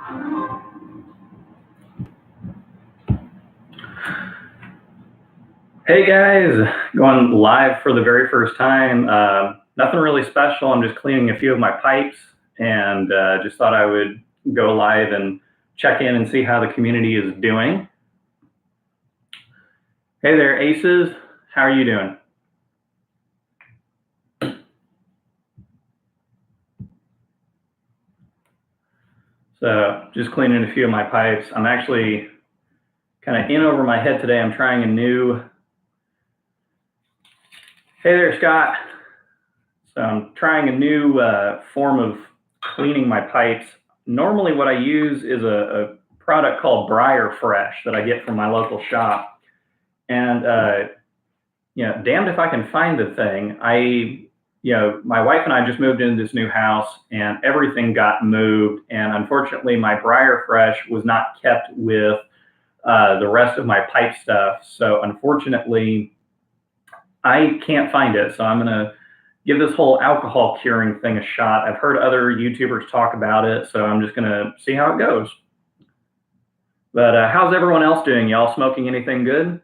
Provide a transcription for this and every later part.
Hey guys, going live for the very first time. Nothing really special. I'm just cleaning a few of my pipes and just thought I would go live and check in and see how the community is doing. Hey there, Aces. How are you doing? So just cleaning a few of my pipes. I'm actually kind of in over my head today. I'm trying a new... Hey there, Scott. So I'm trying a new form of cleaning my pipes. Normally what I use is a product called Briar Fresh that I get from my local shop. And, damned if I can find the thing. My wife and I just moved into this new house and everything got moved. And unfortunately, my Briar Fresh was not kept with the rest of my pipe stuff. So unfortunately, I can't find it. So I'm going to give this whole alcohol curing thing a shot. I've heard other YouTubers talk about it, so I'm just going to see how it goes. But how's everyone else doing? Y'all smoking anything good?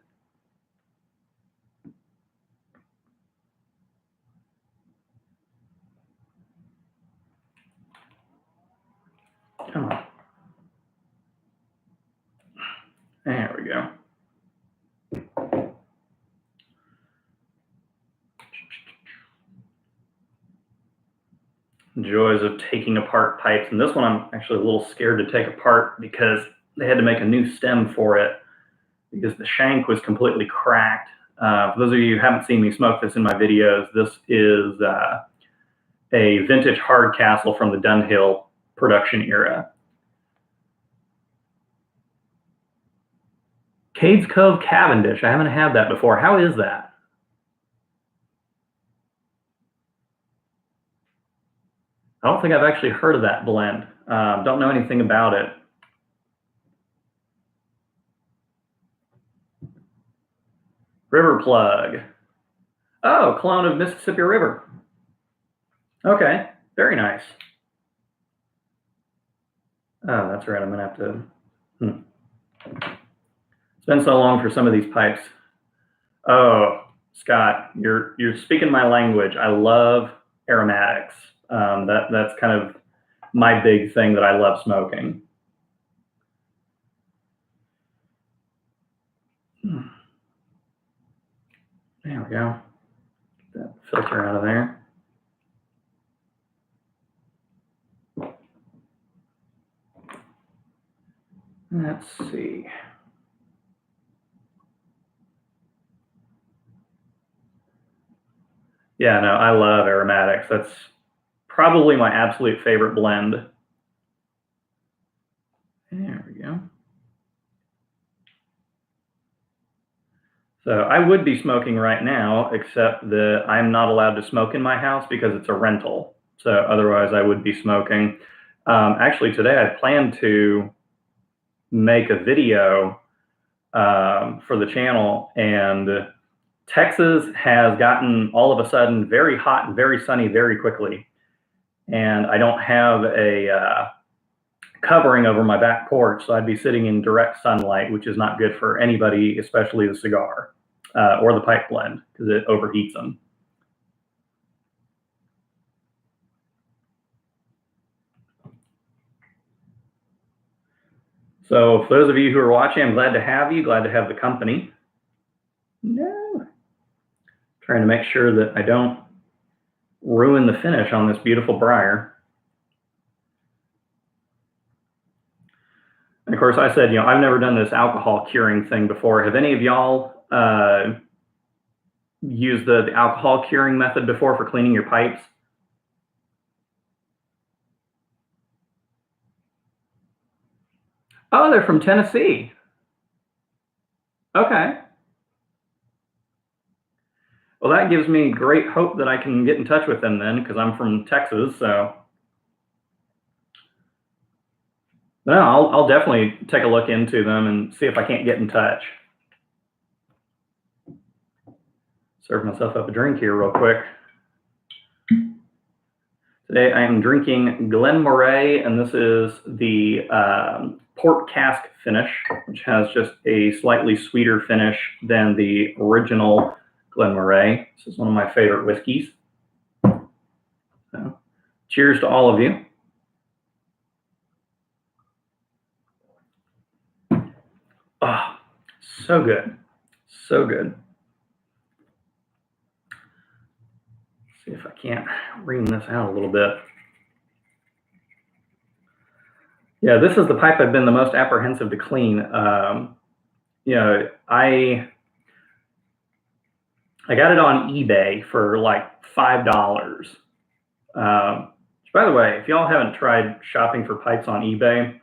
Come on. There we go. Joys of taking apart pipes. And this one I'm actually a little scared to take apart because they had to make a new stem for it because the shank was completely cracked. For those of you who haven't seen me smoke this in my videos, this is a vintage Hardcastle from the Dunhill production era. Cades Cove Cavendish. I haven't had that before. How is that? I don't think I've actually heard of that blend. Don't know anything about it. River Plug. Oh, clone of Mississippi River. Okay, very nice. Oh, that's right. I'm gonna have to. It's been so long for some of these pipes. Oh, Scott, you're speaking my language. I love aromatics. That's kind of my big thing that I love smoking. There we go. Get that filter out of there. Let's see. Yeah, no, I love aromatics. That's probably my absolute favorite blend. There we go. So I would be smoking right now, except that I'm not allowed to smoke in my house because it's a rental. So otherwise I would be smoking. Actually today I planned to make a video for the channel, and Texas has gotten all of a sudden very hot and very sunny very quickly. And I don't have a covering over my back porch, so I'd be sitting in direct sunlight, which is not good for anybody, especially the cigar or the pipe blend, because it overheats them. So for those of you who are watching, I'm glad to have you, glad to have the company. No. Trying to make sure that I don't ruin the finish on this beautiful briar. And of course, I said, I've never done this alcohol curing thing before. Have any of y'all used the alcohol curing method before for cleaning your pipes? Oh, they're from Tennessee. Okay. Well, that gives me great hope that I can get in touch with them then, because I'm from Texas, so. No, I'll definitely take a look into them and see if I can't get in touch. Serve myself up a drink here real quick. Today I am drinking Glenmorangie, and this is the port cask finish, which has just a slightly sweeter finish than the original Glenmorangie. This is one of my favorite whiskeys. So, cheers to all of you. Oh, so good. So good. Let's see if I can't wring this out a little bit. Yeah, this is the pipe I've been the most apprehensive to clean. You know, I got it on eBay for like $5. Which, by the way, if y'all haven't tried shopping for pipes on eBay,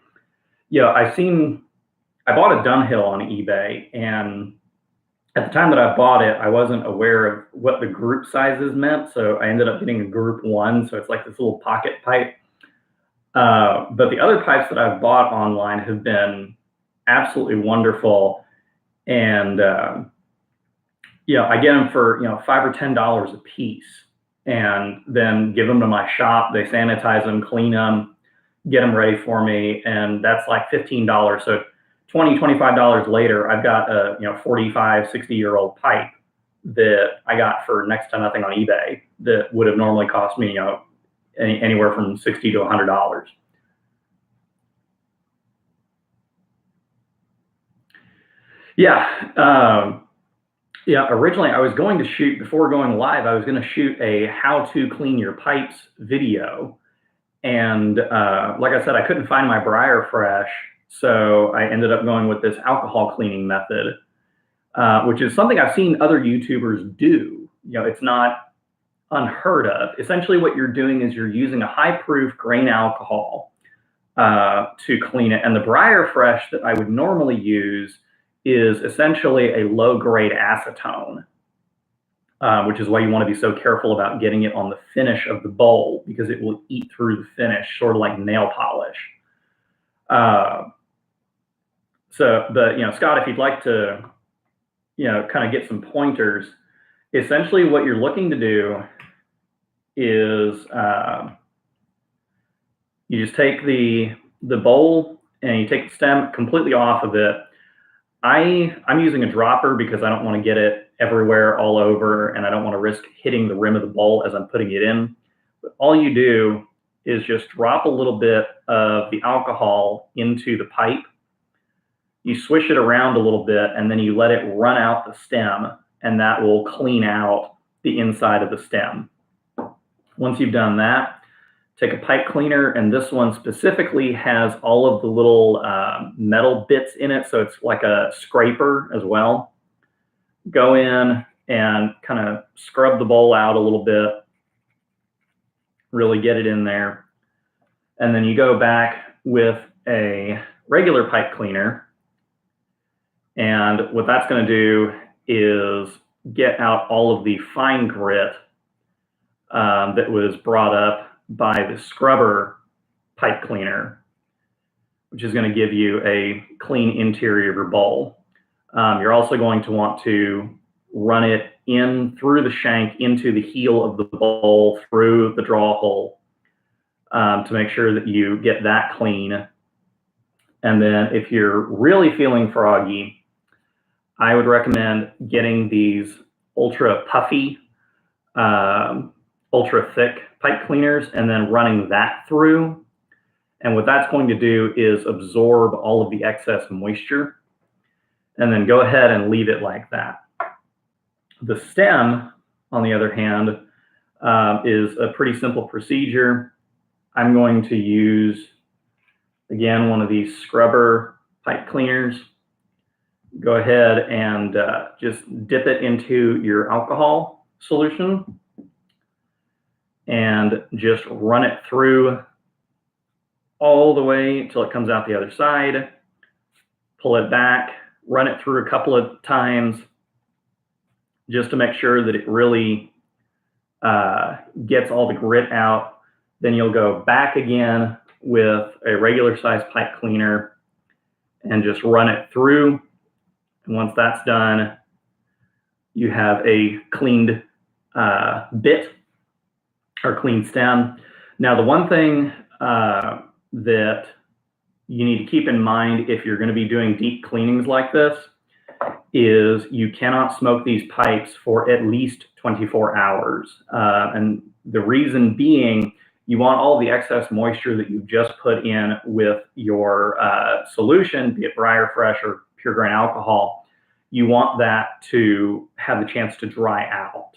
I bought a Dunhill on eBay, and at the time that I bought it, I wasn't aware of what the group sizes meant, so I ended up getting a group 1, so it's like this little pocket pipe. But the other pipes that I've bought online have been absolutely wonderful, and I get them for $5 or $10 a piece, and then give them to my shop. They sanitize them, clean them, get them ready for me, and that's like $15. So $20, $25 later, I've got a 45, 60-year-old pipe that I got for next to nothing on eBay that would have normally cost me anywhere from $60 to $100. Originally I was going to shoot, before going live, I was going to shoot a how to clean your pipes video. And like I said, I couldn't find my Briar Fresh, so I ended up going with this alcohol cleaning method, which is something I've seen other YouTubers do. It's not unheard of. Essentially what you're doing is you're using a high-proof grain alcohol to clean it. And the Briar Fresh that I would normally use is essentially a low-grade acetone, which is why you want to be so careful about getting it on the finish of the bowl, because it will eat through the finish, sort of like nail polish. Scott, if you'd like to, kind of get some pointers, essentially what you're looking to do is you just take the bowl and you take the stem completely off of it. I'm using a dropper because I don't want to get it everywhere all over, and I don't want to risk hitting the rim of the bowl as I'm putting it in. But all you do is just drop a little bit of the alcohol into the pipe. You swish it around a little bit, and then you let it run out the stem, and that will clean out the inside of the stem. Once you've done that, take a pipe cleaner, and this one specifically has all of the little metal bits in it, so it's like a scraper as well. Go in and kind of scrub the bowl out a little bit, really get it in there. And then you go back with a regular pipe cleaner, and what that's going to do is get out all of the fine grit that was brought up by the scrubber pipe cleaner, which is going to give you a clean interior of your bowl. You're also going to want to run it in through the shank into the heel of the bowl through the draw hole to make sure that you get that clean. And then if you're really feeling froggy, I would recommend getting these ultra puffy, ultra thick pipe cleaners and then running that through. And what that's going to do is absorb all of the excess moisture, and then go ahead and leave it like that. The stem, on the other hand, is a pretty simple procedure. I'm going to use, again, one of these scrubber pipe cleaners. Go ahead and just dip it into your alcohol solution and just run it through all the way until it comes out the other side. Pull it back, run it through a couple of times just to make sure that it really gets all the grit out. Then you'll go back again with a regular size pipe cleaner and just run it through. And once that's done, you have a cleaned bit or clean stem. Now, the one thing that you need to keep in mind if you're going to be doing deep cleanings like this is you cannot smoke these pipes for at least 24 hours. And the reason being, you want all the excess moisture that you've just put in with your solution, be it Briar Fresh or pure grain alcohol, you want that to have the chance to dry out.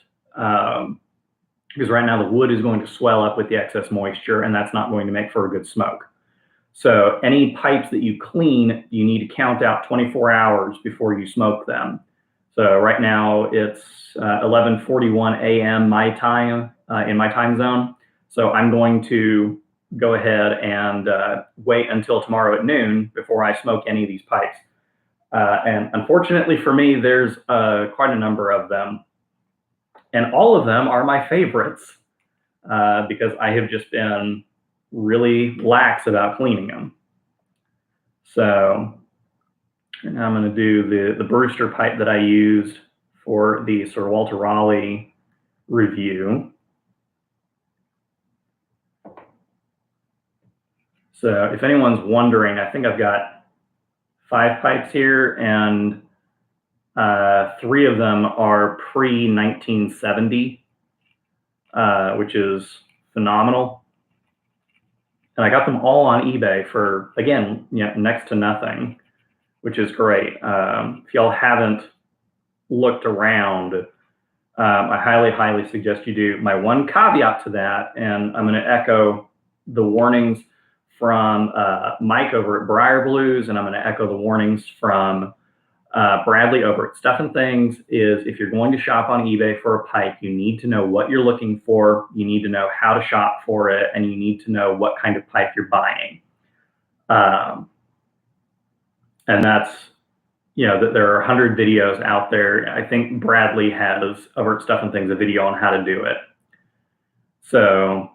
Because right now the wood is going to swell up with the excess moisture, and that's not going to make for a good smoke. So any pipes that you clean, you need to count out 24 hours before you smoke them. So right now it's 11:41 a.m. my time, in my time zone. So I'm going to go ahead and wait until tomorrow at noon before I smoke any of these pipes. And unfortunately for me, there's quite a number of them. And all of them are my favorites because I have just been really lax about cleaning them. So now I'm going to do the Brewster pipe that I used for the Sir Walter Raleigh review. So if anyone's wondering, I think I've got 5 pipes here, and 3 of them are pre-1970, which is phenomenal. And I got them all on eBay for, again, next to nothing, which is great. If y'all haven't looked around, I highly, highly suggest you do. My one caveat to that, and I'm going to echo the warnings from Mike over at Briar Blues, and I'm going to echo the warnings from Bradley over at Stuff and Things, is if you're going to shop on eBay for a pipe, you need to know what you're looking for, you need to know how to shop for it, and you need to know what kind of pipe you're buying. And that's, there are 100 videos out there. I think Bradley has, over at Stuff and Things, a video on how to do it. So,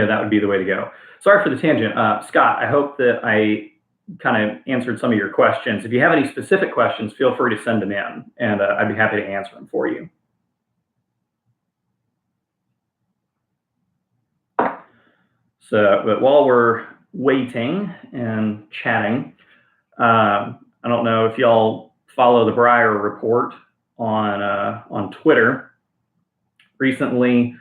that would be the way to go. Sorry for the tangent. Scott, I hope that I kind of answered some of your questions. If you have any specific questions, feel free to send them in, and I'd be happy to answer them for you. So, but while we're waiting and chatting, I don't know if y'all follow the Briar Report on Twitter. Recently,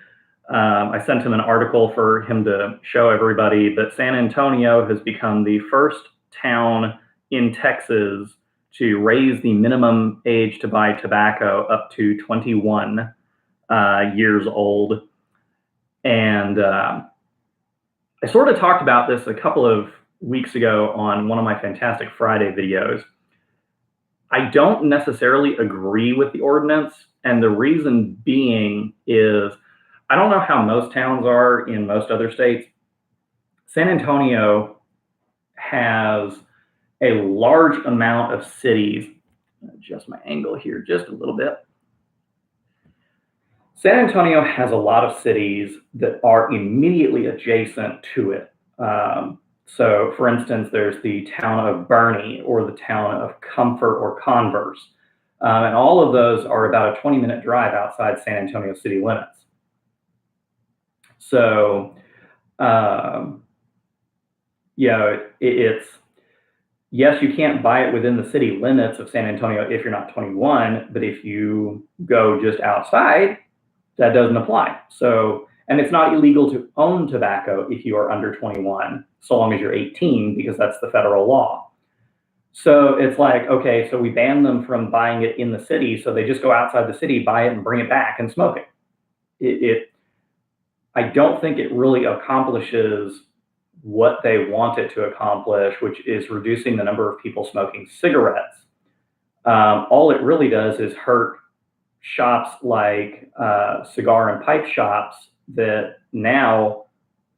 I sent him an article for him to show everybody, but San Antonio has become the first town in Texas to raise the minimum age to buy tobacco up to 21 years old. And I sort of talked about this a couple of weeks ago on one of my Fantastic Friday videos. I don't necessarily agree with the ordinance, and the reason being is I don't know how most towns are in most other states. San Antonio has a large amount of cities. Adjust my angle here just a little bit. San Antonio has a lot of cities that are immediately adjacent to it. So, for instance, there's the town of Bernie or the town of Comfort or Converse. And all of those are about a 20-minute drive outside San Antonio city limits. So, it's, yes, you can't buy it within the city limits of San Antonio if you're not 21, but if you go just outside, that doesn't apply. So, and it's not illegal to own tobacco if you are under 21, so long as you're 18, because that's the federal law. So it's like, okay, so we ban them from buying it in the city, so they just go outside the city, buy it, and bring it back and smoke it. I don't think it really accomplishes what they want it to accomplish, which is reducing the number of people smoking cigarettes. All it really does is hurt shops like cigar and pipe shops that now,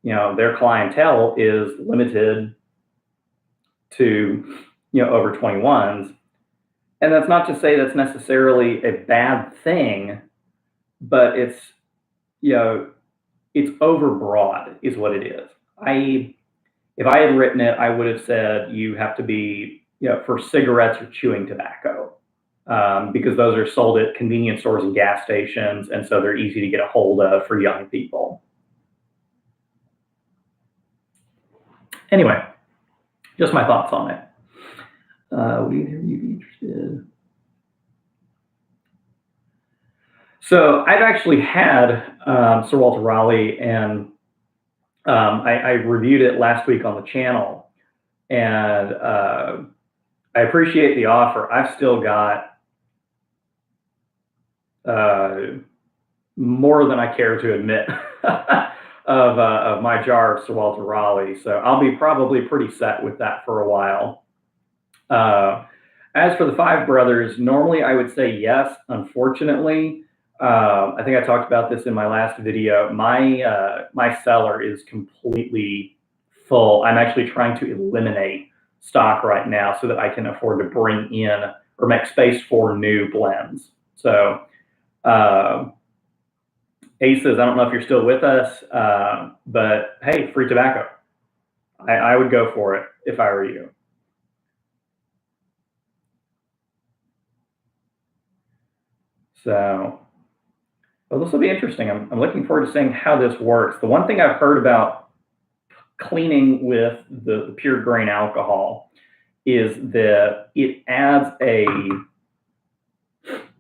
their clientele is limited to, over 21s. And that's not to say that's necessarily a bad thing, but it's, it's overbroad is what it is. If I had written it, I would have said you have to be, for cigarettes or chewing tobacco. because those are sold at convenience stores and gas stations, and so they're easy to get a hold of for young people. Anyway, just my thoughts on it. Would either of you be interested? So I've actually had Sir Walter Raleigh, and I reviewed it last week on the channel, and I appreciate the offer. I've still got more than I care to admit of my jar of Sir Walter Raleigh, so I'll be probably pretty set with that for a while. As for the Five Brothers, normally I would say yes. Unfortunately, I think I talked about this in my last video. My cellar is completely full. I'm actually trying to eliminate stock right now so that I can afford to bring in or make space for new blends. So Aces, I don't know if you're still with us, but hey, free tobacco. I would go for it if I were you. So, well, this will be interesting. I'm looking forward to seeing how this works. The one thing I've heard about cleaning with the pure grain alcohol is that it adds a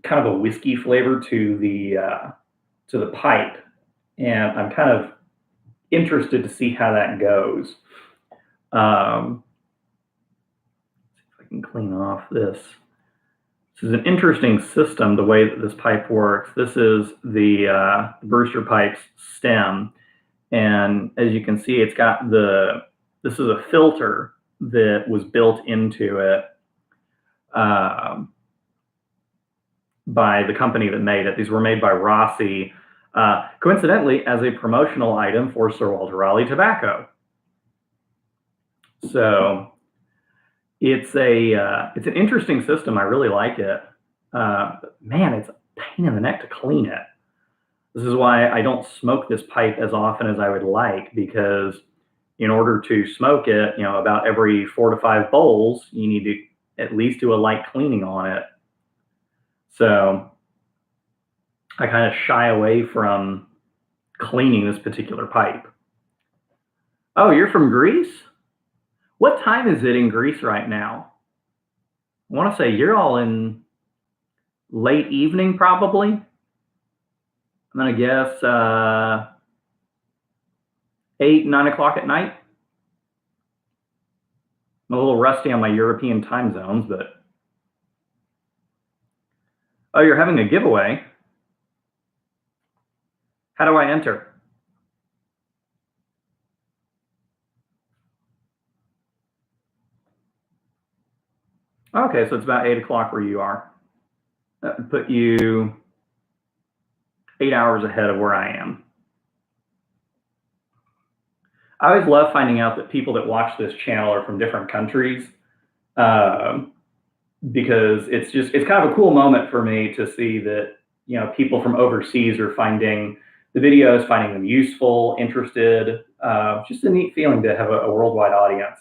kind of a whiskey flavor to the pipe, and I'm kind of interested to see how that goes. See if I can clean off this. This is an interesting system, the way that this pipe works. This is the Brewster Pipe's stem, and as you can see, it's got this is a filter that was built into it by the company that made it. These were made by Rossi, coincidentally, as a promotional item for Sir Walter Raleigh tobacco. So it's an interesting system. I really like it. Man, it's a pain in the neck to clean it. This is why I don't smoke this pipe as often as I would like, because in order to smoke it, about every 4 to 5 bowls, you need to at least do a light cleaning on it. So I kind of shy away from cleaning this particular pipe. Oh, you're from Greece? What time is it in Greece right now? I want to say you're all in late evening, probably. I'm going to guess 8, 9 o'clock at night. I'm a little rusty on my European time zones, but... Oh, you're having a giveaway? How do I enter? Okay, so it's about 8 o'clock where you are. That would put you 8 hours ahead of where I am. I always love finding out that people that watch this channel are from different countries, because it's kind of a cool moment for me to see that people from overseas are finding the videos, finding them useful, interested. Just a neat feeling to have a worldwide audience.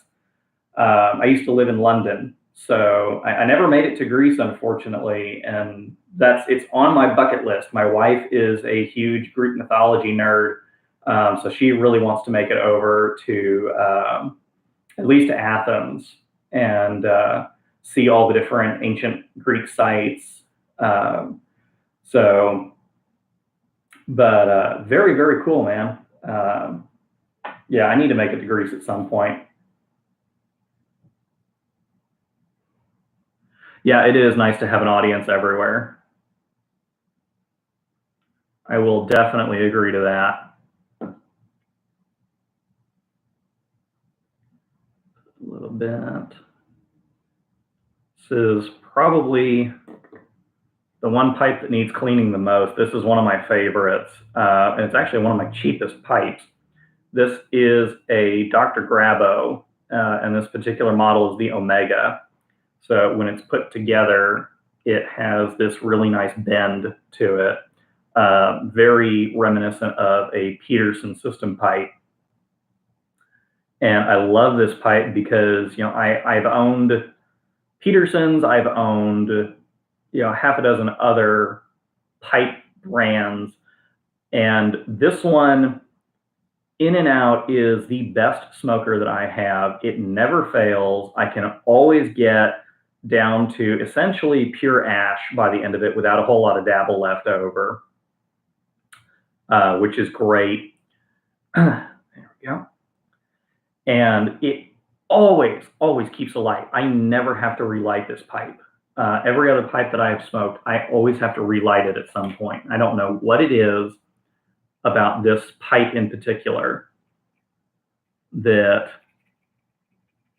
I used to live in London, so I never made it to Greece, unfortunately, and it's on my bucket list. My wife is a huge Greek mythology nerd, so she really wants to make it over to at least to Athens and see all the different ancient Greek sites. But very, very cool, man. Yeah, I need to make it to Greece at some point. Yeah, it is nice to have an audience everywhere. I will definitely agree to that. A little bit. This is probably the one pipe that needs cleaning the most. This is one of my favorites, and it's actually one of my cheapest pipes. This is a Dr. Grabo, and this particular model is the Omega. So when it's put together, it has this really nice bend to it, very reminiscent of a Peterson system pipe. And I love this pipe because I've owned Petersons, I've owned half a dozen other pipe brands. And this one, In and Out, is the best smoker that I have. It never fails. I can always get down to essentially pure ash by the end of it without a whole lot of dabble left over, which is great. There we go. And it always keeps alight. I never have to relight this pipe. Every other pipe that I have smoked, I always have to relight it at some point. I don't know what it is about this pipe in particular that,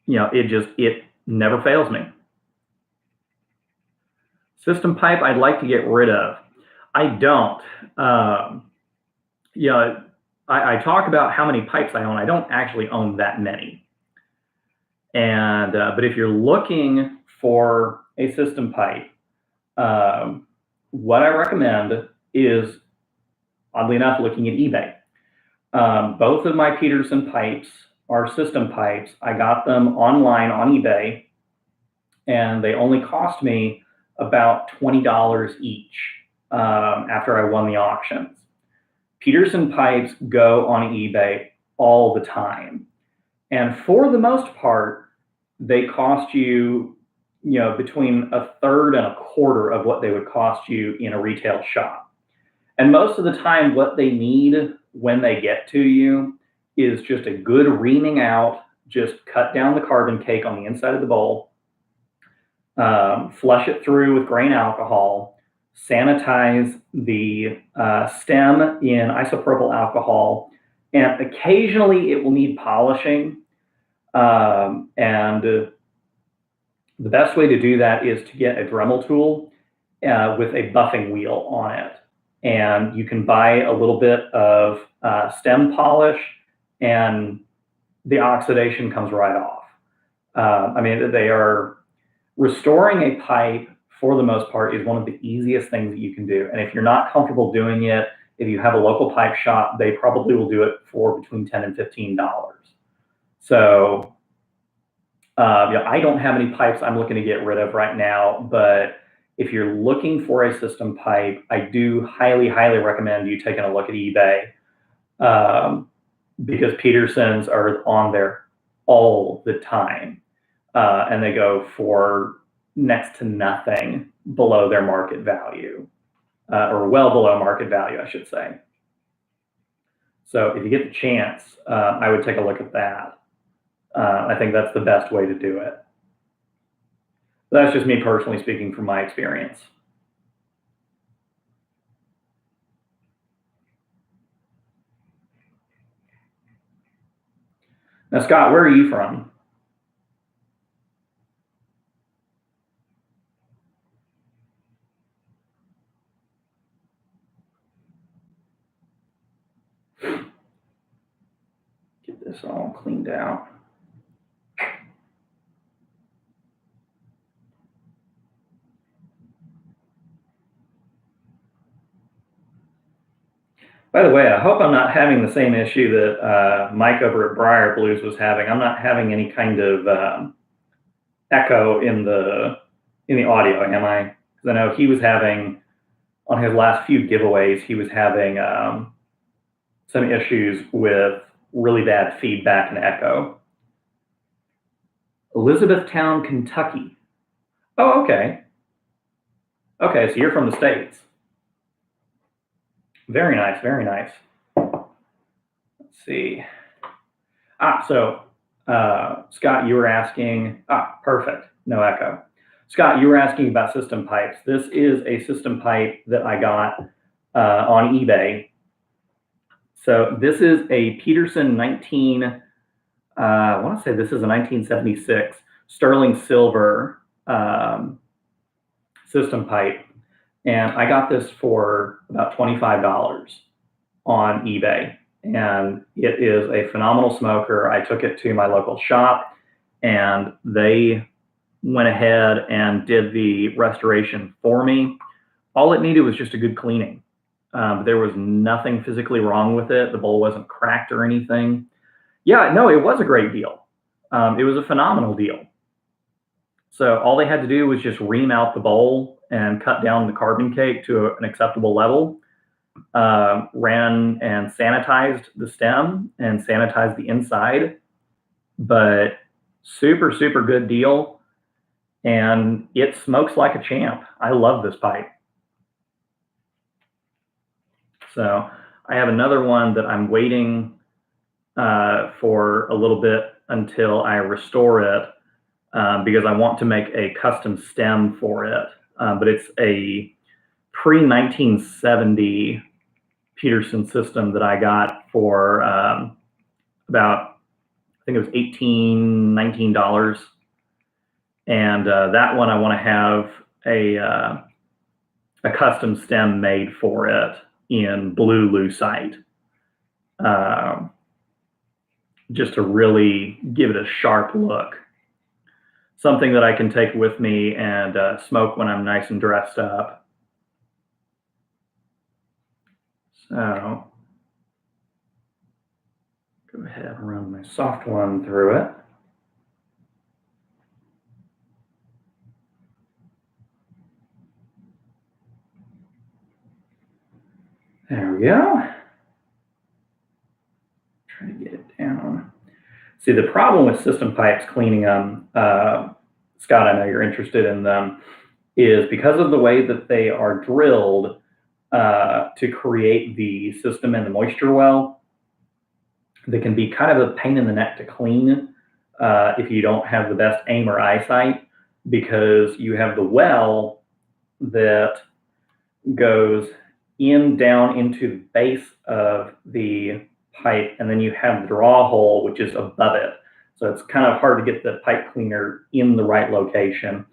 it never fails me. System pipe I'd like to get rid of. I don't. I talk about how many pipes I own. I don't actually own that many. And but if you're looking for a system pipe, what I recommend is, oddly enough, looking at eBay. Both of my Peterson pipes are system pipes. I got them online on eBay, and they only cost me about $20 each after I won the auctions. Peterson pipes go on eBay all the time. And for the most part, they cost you, between a third and a quarter of what they would cost you in a retail shop. And most of the time, what they need when they get to you is just a good reaming out, just cut down the carbon cake on the inside of the bowl, flush it through with grain alcohol, sanitize the stem in isopropyl alcohol, and occasionally it will need polishing. And the best way to do that is to get a Dremel tool with a buffing wheel on it. And you can buy a little bit of stem polish, and the oxidation comes right off. They are restoring a pipe, for the most part, is one of the easiest things that you can do. And if you're not comfortable doing it, if you have a local pipe shop, they probably will do it for between $10 and $15. So I don't have any pipes I'm looking to get rid of right now, but if you're looking for a system pipe, I do highly, highly recommend you taking a look at eBay, because Petersons are on there all the time, and they go for next to nothing below their market value, or well below market value, I should say. So if you get the chance, I would take a look at that. I think that's the best way to do it. That's just me personally speaking from my experience. Now, Scott, where are you from? Get this all cleaned out. By the way, I hope I'm not having the same issue that Mike over at Briar Blues was having. I'm not having any kind of echo in the audio, am I? Because I know he was having, on his last few giveaways, he was having some issues with really bad feedback and echo. Elizabethtown, Kentucky. Oh, okay. Okay, so you're from the States. Very nice, very nice. Let's see. So Scott, you were asking, perfect, no echo. Scott, you were asking about system pipes. This is a system pipe that I got on eBay. So this is a Peterson I want to say this is a 1976 sterling silver system pipe. And I got this for about $25 on eBay. And it is a phenomenal smoker. I took it to my local shop, and they went ahead and did the restoration for me. All it needed was just a good cleaning. There was nothing physically wrong with it. The bowl wasn't cracked or anything. Yeah, no, it was a great deal. It was a phenomenal deal. So all they had to do was just ream out the bowl and cut down the carbon cake to an acceptable level. Ran and sanitized the stem and sanitized the inside, but super, super good deal. And it smokes like a champ. I love this pipe. So I have another one that I'm waiting for a little bit until I restore it because I want to make a custom stem for it. But it's a pre-1970 Peterson system that I got for about, I think it was $18, $19. And that one I want to have a custom stem made for it in blue lucite, just to really give it a sharp look. Something that I can take with me and smoke when I'm nice and dressed up. So go ahead and run my soft one through it. There we go. Try to get it down. See, the problem with system pipes, cleaning them, Scott, I know you're interested in them, is because of the way that they are drilled to create the system and the moisture well, they can be kind of a pain in the neck to clean if you don't have the best aim or eyesight, because you have the well that goes down into the base of the pipe, and then you have the draw hole, which is above it. So it's kind of hard to get the pipe cleaner in the right location.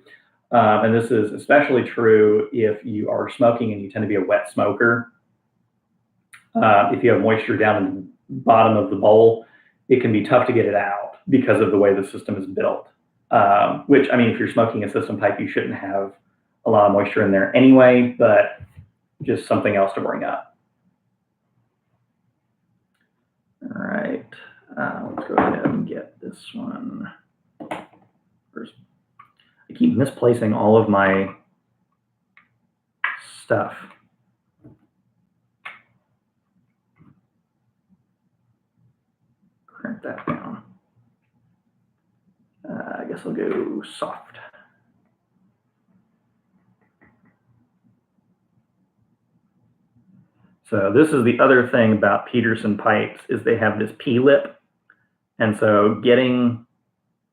And this is especially true if you are smoking and you tend to be a wet smoker. If you have moisture down in the bottom of the bowl, it can be tough to get it out because of the way the system is built. Which, I mean, if you're smoking a system pipe, you shouldn't have a lot of moisture in there anyway, but just something else to bring up. All right, let's go ahead and get this one. First, I keep misplacing all of my stuff. Crank that down. I guess I'll go soft. So this is the other thing about Peterson pipes, is they have this P-lip. And so getting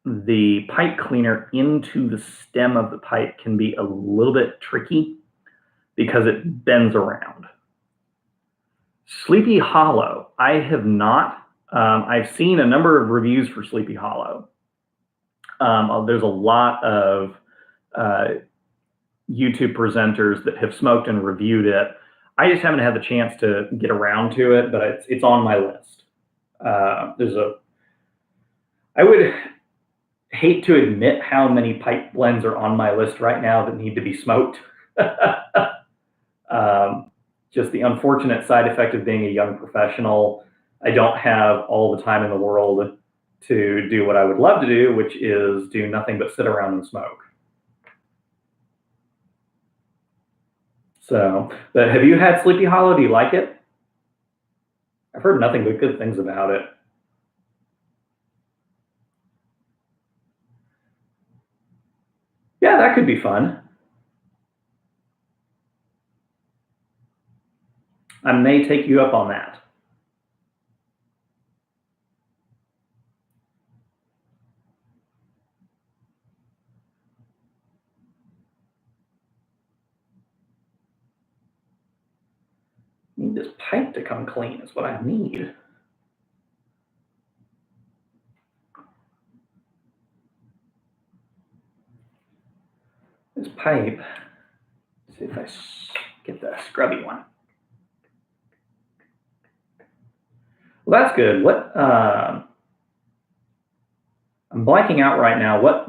the pipe cleaner into the stem of the pipe can be a little bit tricky because it bends around. Sleepy Hollow, I have not. I've seen a number of reviews for Sleepy Hollow. There's a lot of YouTube presenters that have smoked and reviewed it. I just haven't had the chance to get around to it, but it's on my list. I would hate to admit how many pipe blends are on my list right now that need to be smoked. Just the unfortunate side effect of being a young professional. I don't have all the time in the world to do what I would love to do, which is do nothing but sit around and smoke. So, but have you had Sleepy Hollow? Do you like it? I've heard nothing but good things about it. Yeah, that could be fun. I may take you up on that. I need this pipe to come clean is what I need. This pipe, let's see if I get the scrubby one. Well, that's good. What I'm blanking out right now. What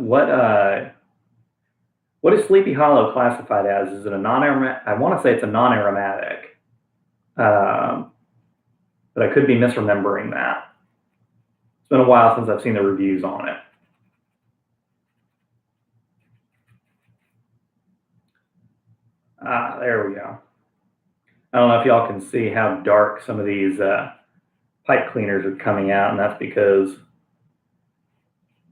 is Sleepy Hollow classified as? Is it a non-aromatic? I want to say it's a non-aromatic, but I could be misremembering that. It's been a while since I've seen the reviews on it. There we go. I don't know if y'all can see how dark some of these pipe cleaners are coming out, and that's because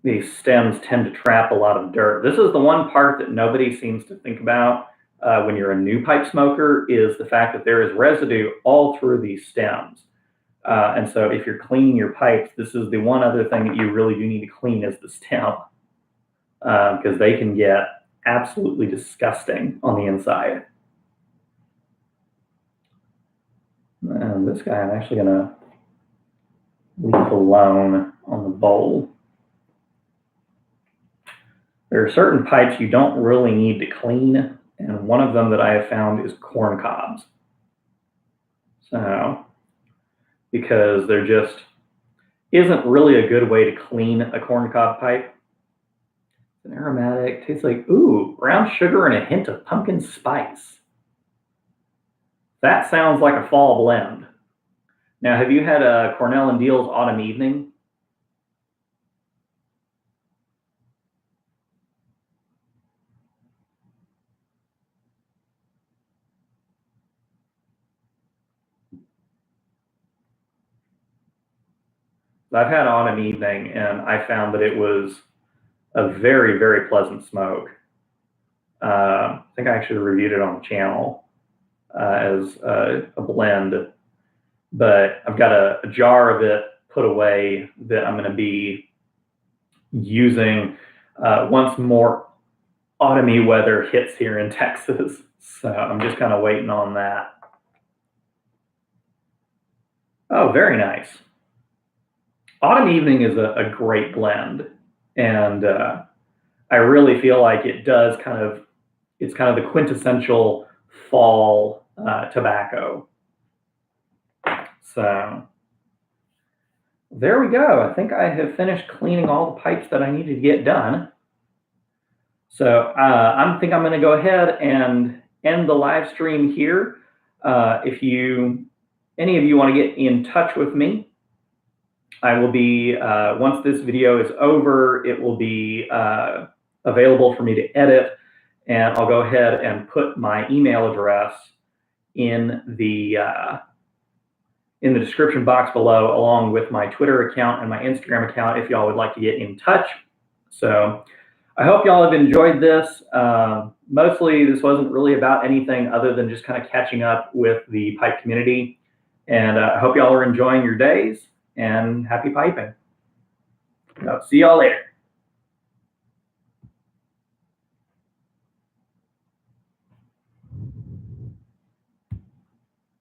these stems tend to trap a lot of dirt. This is the one part that nobody seems to think about when you're a new pipe smoker, is the fact that there is residue all through these stems. And so if you're cleaning your pipes, this is the one other thing that you really do need to clean is the stem, because they can get absolutely disgusting on the inside. And this guy I'm actually gonna leave alone on the bowl. There are certain pipes you don't really need to clean, and one of them that I have found is corn cobs. So, because there just isn't really a good way to clean a corn cob pipe. It's an aromatic, tastes like, ooh, brown sugar and a hint of pumpkin spice. That sounds like a fall blend. Now, have you had a Cornell and Deal's Autumn Evening? I've had Autumn Evening, and I found that it was a very, very pleasant smoke. I think I actually reviewed it on the channel as a blend, but I've got a jar of it put away that I'm going to be using once more autumny weather hits here in Texas. So I'm just kind of waiting on that. Oh, very nice. Autumn Evening is a great blend, and I really feel like it does it's kind of the quintessential fall tobacco. So there we go. I think I have finished cleaning all the pipes that I needed to get done. So I think I'm going to go ahead and end the live stream here. If any of you want to get in touch with me, I will be, once this video is over, it will be available for me to edit, and I'll go ahead and put my email address in the description box below, along with my Twitter account and my Instagram account if y'all would like to get in touch. So I hope y'all have enjoyed this. Mostly this wasn't really about anything other than just kind of catching up with the pipe community. And I hope y'all are enjoying your days, and happy piping. See y'all later.